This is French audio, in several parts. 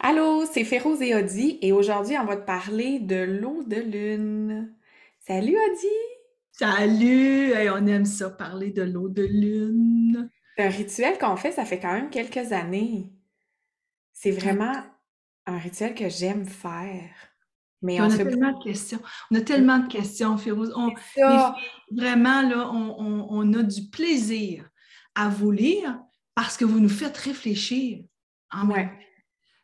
Allô, c'est Féroz et Audie et aujourd'hui on va te parler de l'eau de lune. Salut Audie! Salut! Hey, on aime ça, parler de l'eau de lune. C'est un rituel qu'on fait, ça fait quand même quelques années. C'est Ouais. vraiment un rituel que j'aime faire. Mais Puis on on a se fait tellement de questions. On a tellement de questions, Férouz. Les ça. filles, vraiment, là, on a du plaisir à vous lire parce que vous nous faites réfléchir en Ouais. même temps.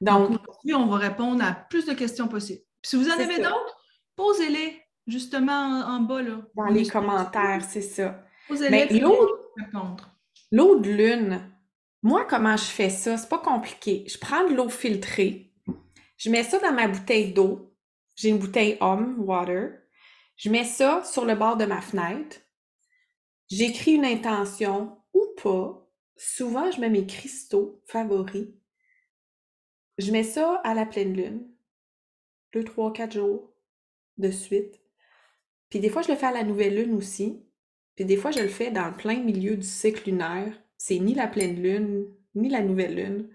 Donc Donc, aujourd'hui, on va répondre à plus de questions possibles. Puis si vous en c'est avez ça. d'autres, posez-les justement en bas, là. Dans On est les sur commentaires, YouTube. c'est ça. Posez-les, Mais puis on va répondre. l'eau de lune, moi, comment je fais ça? C'est pas compliqué. Je prends de l'eau filtrée, je mets ça dans ma bouteille d'eau. J'ai une bouteille Hum Water. Je mets ça sur le bord de ma fenêtre. J'écris une intention ou pas. Souvent, je mets mes cristaux favoris. Je mets ça à la pleine lune, 2, 3, 4 jours de suite. Puis des fois, je le fais à la nouvelle lune aussi. Puis des fois, je le fais dans le plein milieu du cycle lunaire. C'est ni la pleine lune, ni la nouvelle lune.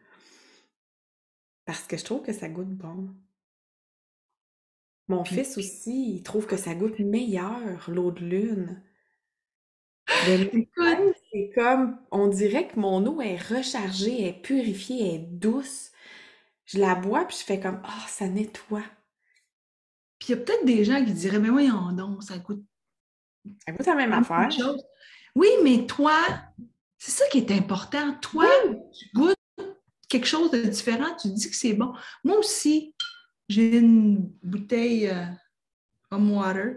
Parce que je trouve que ça goûte bon. Mon Puis, fils aussi, il trouve que ça goûte meilleur, l'eau de lune. Le écoute, matin, c'est comme, on dirait que mon eau est rechargée, est purifiée, est douce. Je la bois, puis je fais comme, ah, ça nettoie. puis il y a peut-être des gens qui diraient, mais voyons donc, ça goûte Ça goûte la même la même affaire. chose. Oui, mais toi, c'est ça qui est important. Toi, Oui, tu goûtes quelque chose de différent, tu dis que c'est bon. Moi aussi, j'ai une bouteille Hum Water.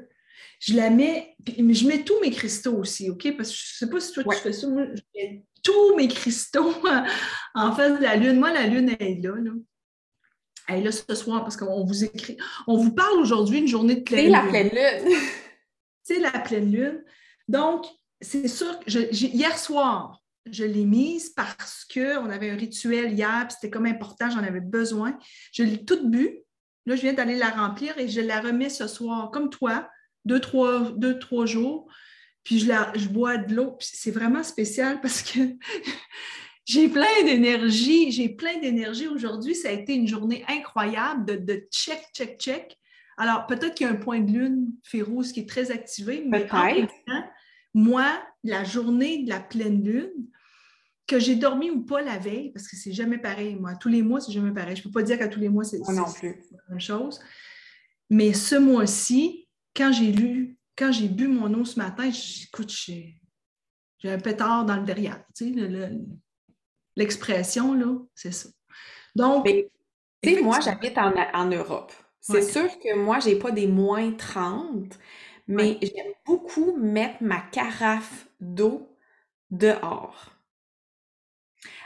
Je la mets, puis je mets tous mes cristaux aussi, OK? Parce que je ne sais pas si toi tu ouais. fais ça. Moi, je mets tous mes cristaux en face de la lune. Moi, la lune, elle est là, là. Elle est là ce soir parce qu'on vous écrit. On vous parle aujourd'hui d'une journée de C'est pleine la lune. pleine lune. C'est la pleine lune. Donc, c'est sûr que hier soir, je l'ai mise parce qu'on avait un rituel hier, puis c'était comme important, j'en avais besoin. Je l'ai toute bu. Là, je viens d'aller la remplir et je la remets ce soir, comme toi, deux, trois jours. Puis je bois de l'eau. Puis c'est vraiment spécial parce que j'ai plein d'énergie. J'ai plein d'énergie aujourd'hui. Ça a été une journée incroyable de check, check, check. Alors, peut-être qu'il y a un point de lune, Férouz, qui est très activé, mais en même Peut-être. temps, moi, la journée de la pleine lune, que j'ai dormi ou pas la veille, parce que c'est jamais pareil, moi. Tous les mois, c'est jamais pareil. Je ne peux pas dire qu'à tous les mois, Moi non plus. c'est la même chose. Mais ce mois-ci, quand j'ai bu mon eau ce matin, écoute, j'ai un pétard dans le derrière. Tu sais, l'expression, là, c'est ça. Donc, Mais, tu sais, moi, effectivement, j'habite en Europe. C'est ouais, sûr que moi, j'ai pas des -30, mais ouais. j'aime beaucoup mettre ma carafe d'eau dehors.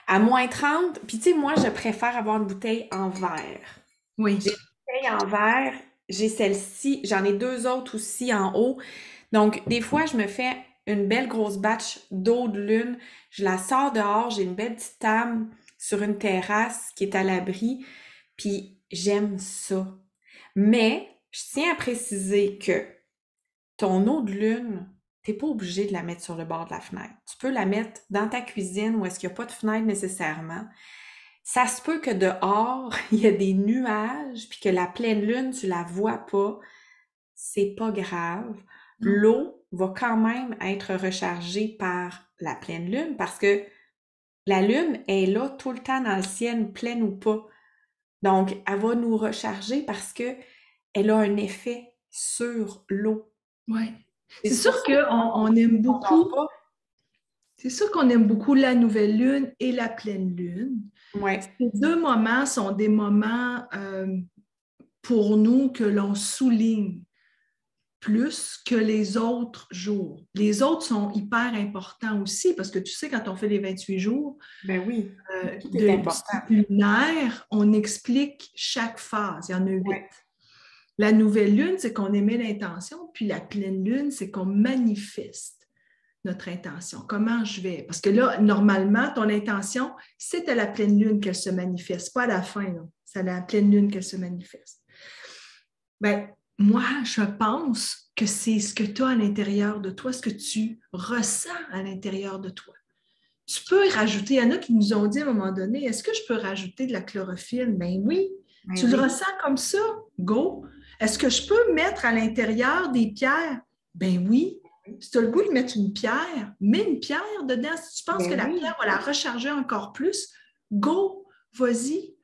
À -30, puis tu sais, moi, je préfère avoir une bouteille en verre. Oui. J'ai une bouteille en verre, j'ai celle-ci, j'en ai deux autres aussi en haut. Donc, des fois, je me fais une belle grosse batch d'eau de lune, je la sors dehors, j'ai une belle petite table sur une terrasse qui est à l'abri, puis j'aime ça. Mais, je tiens à préciser que ton eau de lune, t'es pas obligé de la mettre sur le bord de la fenêtre. Tu peux la mettre dans ta cuisine où est-ce qu'il n'y a pas de fenêtre nécessairement. Ça se peut que dehors, il y a des nuages, puis que la pleine lune, tu la vois pas. C'est pas grave. Non. L'eau va quand même être rechargée par la pleine lune parce que la lune est là tout le temps dans le ciel, pleine ou pas. Donc, elle va nous recharger parce que elle a un effet sur l'eau. Ouais. Et C'est c'est pour sûr ça que qu'on quand on aime on dort beaucoup, pas, c'est sûr qu'on aime beaucoup la nouvelle lune et la pleine lune. ouais, Ces deux moments sont des moments pour nous que l'on souligne plus que les autres jours. Les autres sont hyper importants aussi parce que tu sais, quand on fait les 28 jours ben oui, tout est du important. cycle lunaire, on explique chaque phase. Il y en a 8. Ouais, La nouvelle lune, c'est qu'on émet l'intention, puis la pleine lune, c'est qu'on manifeste notre intention. Comment je vais? Parce que là, normalement, ton intention, c'est à la pleine lune qu'elle se manifeste, pas à la fin. Là. C'est à la pleine lune qu'elle se manifeste. Ben, moi, je pense que c'est ce que tu as à l'intérieur de toi, ce que tu ressens à l'intérieur de toi. Tu peux rajouter, il y en a qui nous ont dit à un moment donné, est-ce que je peux rajouter de la chlorophylle? Ben oui, Ben tu le oui, ressens comme ça, go. Est-ce que je peux mettre à l'intérieur des pierres? Ben oui. Si tu as le goût de mettre une pierre, mets une pierre dedans. Si tu penses que ben la oui. pierre va la recharger encore plus, go, vas-y.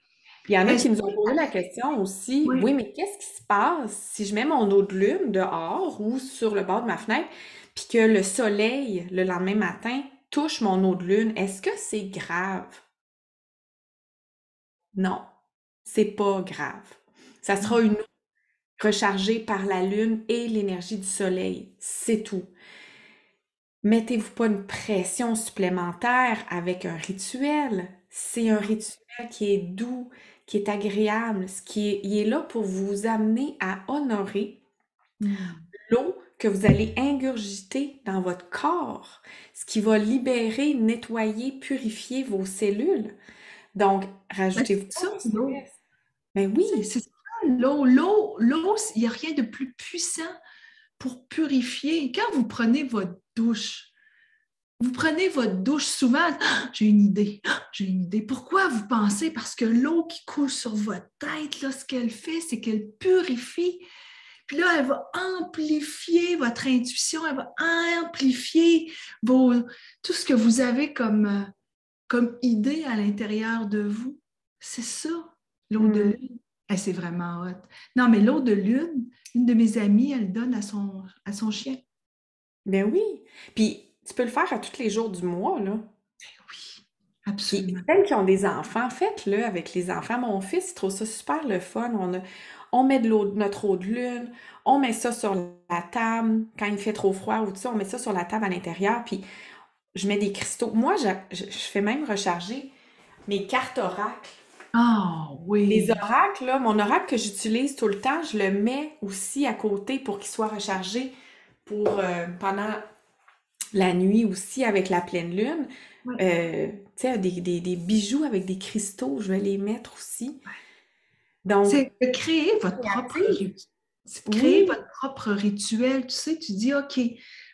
Puis il y en a Est-ce qui nous que... ont posé la question aussi, Oui. oui, mais qu'est-ce qui se passe si je mets mon eau de lume dehors ou sur le bord de ma fenêtre, puis que le soleil, le lendemain matin, touche mon eau de lune? Est-ce que c'est grave? Non, c'est pas grave. Ça sera une eau rechargée par la lune et l'énergie du soleil. C'est tout. Mettez-vous pas une pression supplémentaire avec un rituel. C'est un rituel qui est doux, qui est agréable, il est là pour vous amener à honorer Hmm. l'eau que vous allez ingurgiter dans votre corps, ce qui va libérer, nettoyer, purifier vos cellules. Donc, Ben, rajoutez-vous c'est pas ça, de l'eau. stress. Mais oui, C'est ça, l'eau. L'eau, il n'y a rien de plus puissant pour purifier. Quand vous prenez votre douche souvent, ah, j'ai une idée, ah, j'ai une idée. Pourquoi vous pensez? Parce que l'eau qui coule sur votre tête, là, ce qu'elle fait, c'est qu'elle purifie. Puis là, elle va amplifier votre intuition, elle va amplifier tout ce que vous avez comme idée à l'intérieur de vous. C'est ça, l'eau de hmm, lune. Eh, c'est vraiment hot. Non, mais l'eau de lune, une de mes amies, elle donne à son chien. ben oui. Puis, tu peux le faire à tous les jours du mois, là. Oui, Puis, absolument. celles qui ont des enfants, faites-le avec les enfants. Mon fils, il trouve ça super le fun. On met de l'eau, notre eau de lune, on met ça sur la table. Quand il fait trop froid ou tout ça, on met ça sur la table à l'intérieur. Puis, je mets des cristaux. Moi, je fais même recharger mes cartes oracles. Ah Les oui. oracles, là, mon oracle que j'utilise tout le temps, je le mets aussi à côté pour qu'il soit rechargé pour pendant la nuit aussi avec la pleine lune. Oui. Tu sais, des bijoux avec des cristaux, je vais les mettre aussi. Donc, C'est de créer votre propre créative. rituel. C'est de créer Oui, votre propre rituel. Tu sais, tu dis, OK,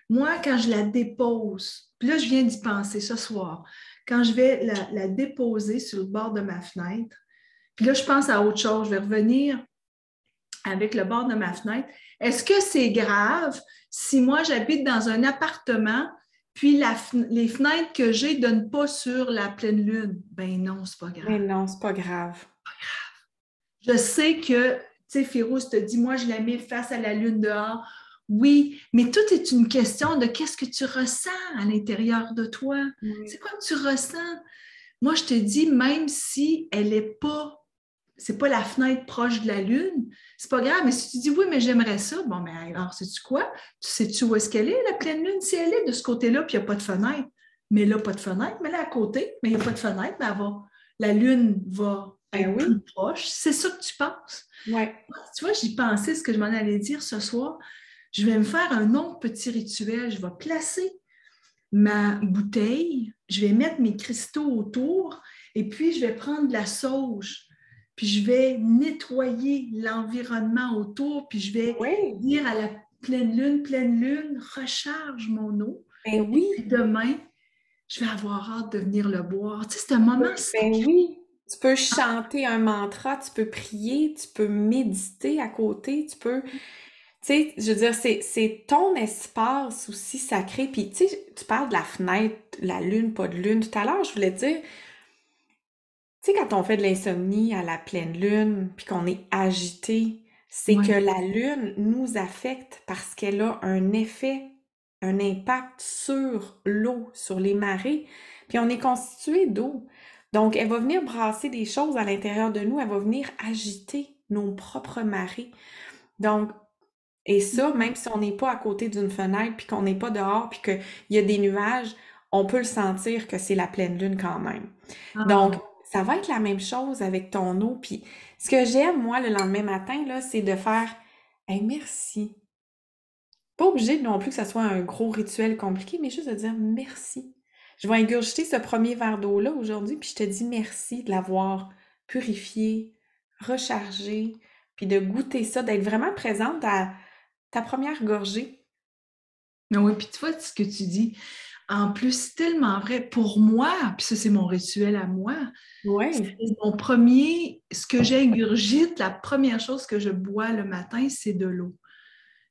moi, quand je la dépose, puis là, je viens d'y penser ce soir, quand je vais la déposer sur le bord de ma fenêtre, puis là, je pense à autre chose, je vais revenir avec le bord de ma fenêtre. Est-ce que c'est grave si moi, j'habite dans un appartement, puis les fenêtres que j'ai ne donnent pas sur la pleine lune? Ben non, c'est pas mais grave. non, c'est pas grave. Je sais que, tu sais, Férouz te dit, moi, je la mets face à la lune dehors. Oui, mais tout est une question de qu'est-ce que tu ressens à l'intérieur de toi. Oui. C'est quoi que tu ressens? Moi, je te dis, même si elle n'est pas, c'est pas la fenêtre proche de la lune, c'est pas grave. Mais si tu dis, oui, mais j'aimerais ça, bon, mais alors, sais-tu quoi? Tu sais-tu où est-ce qu'elle est, la pleine lune? Si elle est de ce côté-là, puis il n'y a pas de fenêtre, mais là, pas de fenêtre, mais là, à côté, mais il n'y a pas de fenêtre, mais la lune va Ben être plus oui, proche. C'est ça que tu penses. ouais. Tu vois, j'y pensais ce que je m'en allais dire ce soir. Je vais me faire un autre petit rituel. Je vais placer ma bouteille, je vais mettre mes cristaux autour et puis je vais prendre de la sauge. Puis je vais nettoyer l'environnement autour, puis je vais Oui, dire à la pleine lune, recharge mon eau. ben Et puis oui, demain, je vais avoir hâte de venir le boire. Tu sais, c'est un moment ben sacré. oui. Tu peux chanter un mantra, tu peux prier, tu peux méditer à côté, tu peux, tu sais, je veux dire, c'est ton espace aussi sacré. Puis, tu sais, tu parles de la fenêtre, la lune, pas de lune. Tout à l'heure, je voulais dire, tu sais, quand on fait de l'insomnie à la pleine lune, puis qu'on est agité, c'est que Oui, la lune nous affecte parce qu'elle a un effet, un impact sur l'eau, sur les marées. Puis on est constitué d'eau. Donc, elle va venir brasser des choses à l'intérieur de nous, elle va venir agiter nos propres marées. Donc, et ça, même si on n'est pas à côté d'une fenêtre, puis qu'on n'est pas dehors, puis qu'il y a des nuages, on peut le sentir que c'est la pleine lune quand même. Donc, ah, ça va être la même chose avec ton eau. Puis, ce que j'aime, moi, le lendemain matin, là, c'est de faire hey, merci. Pas obligé non plus que ça soit un gros rituel compliqué, mais juste de dire merci. Je vais ingurgiter ce premier verre d'eau-là aujourd'hui, puis je te dis merci de l'avoir purifié, rechargé, puis de goûter ça, d'être vraiment présente à ta première gorgée. oui, puis tu vois ce que tu dis. En plus, c'est tellement vrai pour moi, puis ça, c'est mon rituel à moi. C'est Oui. mon premier, ce que j'ingurgite, la première chose que je bois le matin, c'est de l'eau.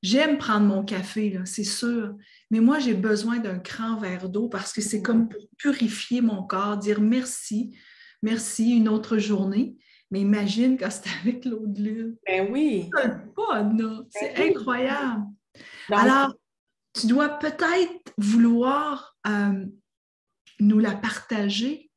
J'aime prendre mon café, là, c'est sûr, mais moi, j'ai besoin d'un grand verre d'eau parce que c'est comme pour purifier mon corps, dire merci, merci, une autre journée. Mais imagine quand c'est avec l'eau de lune. Ben oui. C'est le fun, là. Ben C'est oui. incroyable. Donc, Alors, tu dois peut-être vouloir nous la partager,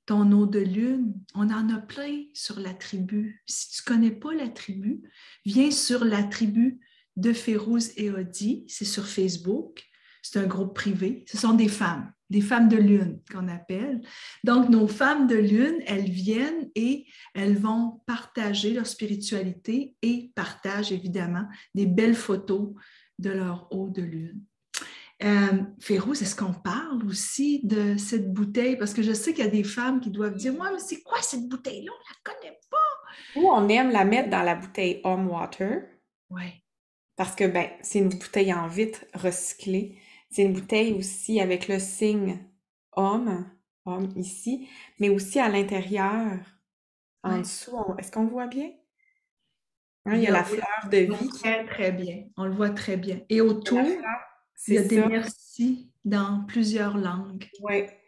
ton eau de lune. On en a plein sur la tribu. Si tu ne connais pas la tribu, viens sur la tribu de Férouz et Odi. C'est sur Facebook. C'est un groupe privé. Ce sont des femmes de lune qu'on appelle. Donc, nos femmes de lune, elles viennent et elles vont partager leur spiritualité et partagent évidemment des belles photos de leur eau de lune. Férouz, est-ce qu'on parle aussi de cette bouteille? Parce que je sais qu'il y a des femmes qui doivent dire, ouais, mais c'est quoi cette bouteille-là? On ne la connaît pas. nous, on aime la mettre dans la bouteille Home Water Oui, parce que ben, c'est une bouteille en vitre recyclée. C'est une bouteille aussi avec le signe homme, homme ici, mais aussi à l'intérieur, en oui. dessous. Est-ce qu'on le voit bien? Hein, il Il y y a a, la oui, fleur de on le vie voit très, très bien. On le voit très bien. Et la autour, fleur, il c'est y a des ça. merci dans plusieurs langues. Ouais. Ouais.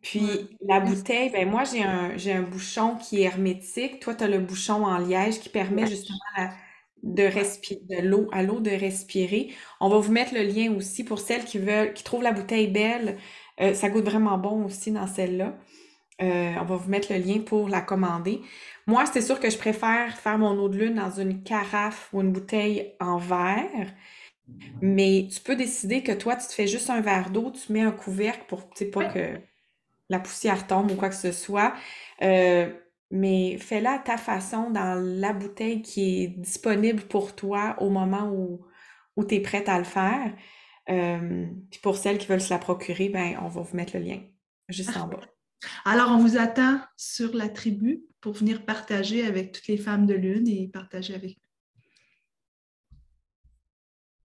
Puis la Merci. bouteille, ben moi j'ai un bouchon qui est hermétique. Toi, tu as le bouchon en liège qui permet justement de Ouais. respirer de l'eau à l'eau de respirer. On va vous mettre le lien aussi pour celles qui veulent, qui trouvent la bouteille belle. Ça goûte vraiment bon aussi dans celle-là. On va vous mettre le lien pour la commander. Moi, c'est sûr que je préfère faire mon eau de lune dans une carafe ou une bouteille en verre, mais tu peux décider que toi, tu te fais juste un verre d'eau, tu mets un couvercle pour, tu sais, pas Ouais. que la poussière tombe ou quoi que ce soit. Euh, mais fais-la à ta façon dans la bouteille qui est disponible pour toi au moment où tu es prête à le faire. Puis pour celles qui veulent se la procurer, ben, on va vous mettre le lien juste en bas. Alors, on vous attend sur la tribu pour venir partager avec toutes les femmes de lune et partager avec